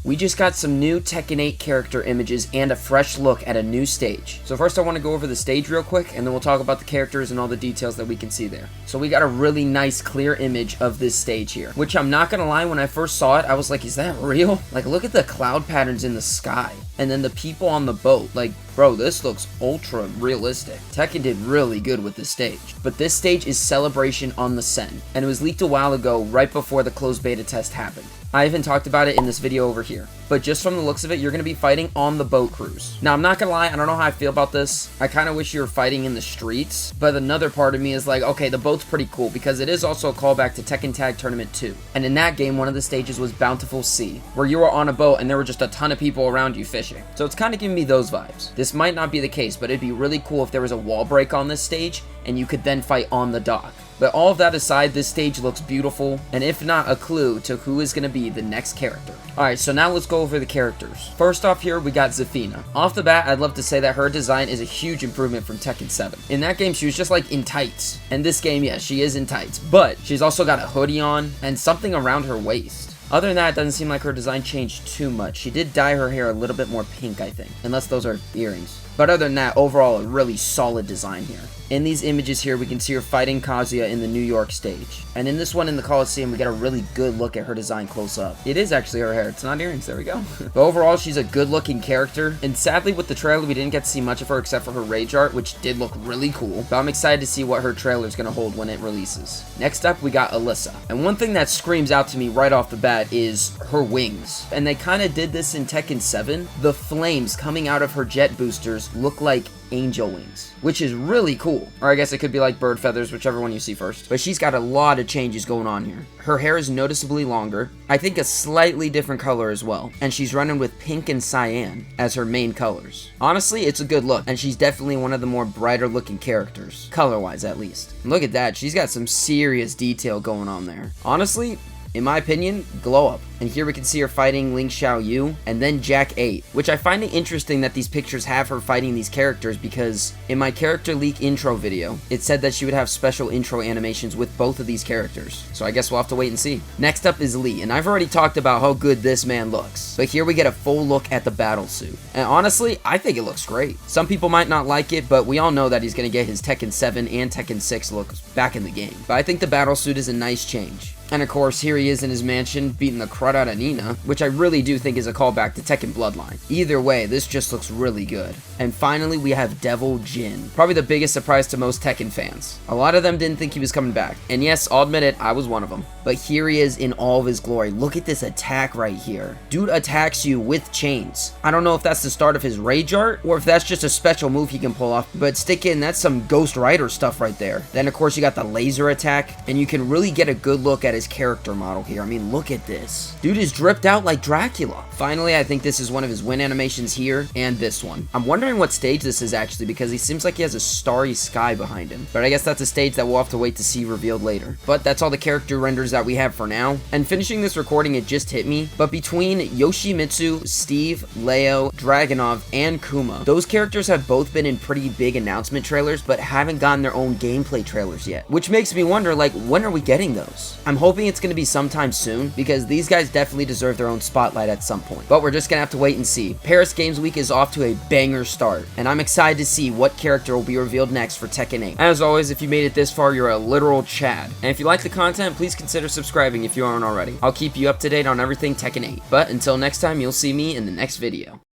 we just got some new Tekken 8 character images and a fresh look at a new stage. So first I want to go over the stage real quick, and then we'll talk about the characters and all the details that we can see there. So we got a really nice clear image of this stage here, which I'm not gonna lie, when I first saw it, I was like, is that real? Like, look at the cloud patterns in the sky, and then the people on the boat. Like, bro, this looks ultra realistic. Tekken did really good with this stage. But this stage is Celebration on the Sen, and it was leaked a while ago, right before the closed beta test happened. I even talked about it in this video over here. But just from the looks of it, you're going to be fighting on the boat cruise. Now, I'm not going to lie, I don't know how I feel about this. I kind of wish you were fighting in the streets, but another part of me is like, okay, the boat's pretty cool, because it is also a callback to Tekken Tag Tournament 2. And in that game, one of the stages was Bountiful Sea, where you were on a boat and there were just a ton of people around you fishing. So it's kind of giving me those vibes. This might not be the case, but it'd be really cool if there was a wall break on this stage and you could then fight on the dock. But all of that aside, this stage looks beautiful, and if not, a clue to who is going to be the next character. Alright, so now let's go over the characters. First off here, we got Zina. Off the bat, I'd love to say that her design is a huge improvement from Tekken 7. In that game, she was just like in tights. And this game, yeah, she is in tights, but she's also got a hoodie on and something around her waist. Other than that, it doesn't seem like her design changed too much. She did dye her hair a little bit more pink, I think, unless those are earrings. But other than that, overall, a really solid design here. In these images here, we can see her fighting Kazuya in the New York stage. And in this one in the Coliseum, we get a really good look at her design close up. It is actually her hair. It's not earrings. There we go. But overall, she's a good looking character. And sadly, with the trailer, we didn't get to see much of her except for her rage art, which did look really cool. But I'm excited to see what her trailer is going to hold when it releases. Next up, we got Alyssa. And one thing that screams out to me right off the bat is her wings. And they kind of did this in Tekken 7. The flames coming out of her jet boosters look like angel wings, which is really cool. Or I guess it could be like bird feathers, whichever one you see first. But she's got a lot of changes going on here. Her hair is noticeably longer, I think a slightly different color as well, and she's running with pink and cyan as her main colors. Honestly, it's a good look, and she's definitely one of the more brighter looking characters, color-wise at least. And look at that, she's got some serious detail going on there. Honestly, in my opinion, glow up. And here we can see her fighting Ling Xiaoyu and then Jack 8, which I find it interesting that these pictures have her fighting these characters, because in my character leak intro video, it said that she would have special intro animations with both of these characters. So I guess we'll have to wait and see. Next up is Lee, and I've already talked about how good this man looks, but here we get a full look at the battle suit. And honestly, I think it looks great. Some people might not like it, but we all know that he's going to get his Tekken 7 and Tekken 6 looks back in the game. But I think the battle suit is a nice change. And of course, here he is in his mansion, beating the crud out of Nina, which I really do think is a callback to Tekken Bloodline. Either way, this just looks really good. And finally, we have Devil Jinn. Probably the biggest surprise to most Tekken fans. A lot of them didn't think he was coming back. And yes, I'll admit it, I was one of them. But here he is in all of his glory. Look at this attack right here. Dude attacks you with chains. I don't know if that's the start of his rage art, or if that's just a special move he can pull off, but stick in, that's some Ghost Rider stuff right there. Then of course you got the laser attack, and you can really get a good look at his character model here. I mean, look at this. Dude is dripped out like Dracula. Finally, I think this is one of his win animations here, and this one. I'm wondering what stage this is actually, because he seems like he has a starry sky behind him. But I guess that's a stage that we'll have to wait to see revealed later. But that's all the character renders that we have for now. And finishing this recording, it just hit me, but between Yoshimitsu, Steve, Leo, Dragunov, and Kuma, those characters have both been in pretty big announcement trailers, but haven't gotten their own gameplay trailers yet. Which makes me wonder, like, when are we getting those? I'm hoping it's going to be sometime soon, because these guys definitely deserve their own spotlight at some point. But we're just going to have to wait and see. Paris Games Week is off to a banger start, and I'm excited to see what character will be revealed next for Tekken 8. As always, if you made it this far, you're a literal Chad. And if you like the content, please consider subscribing if you aren't already. I'll keep you up to date on everything Tekken 8. But until next time, you'll see me in the next video.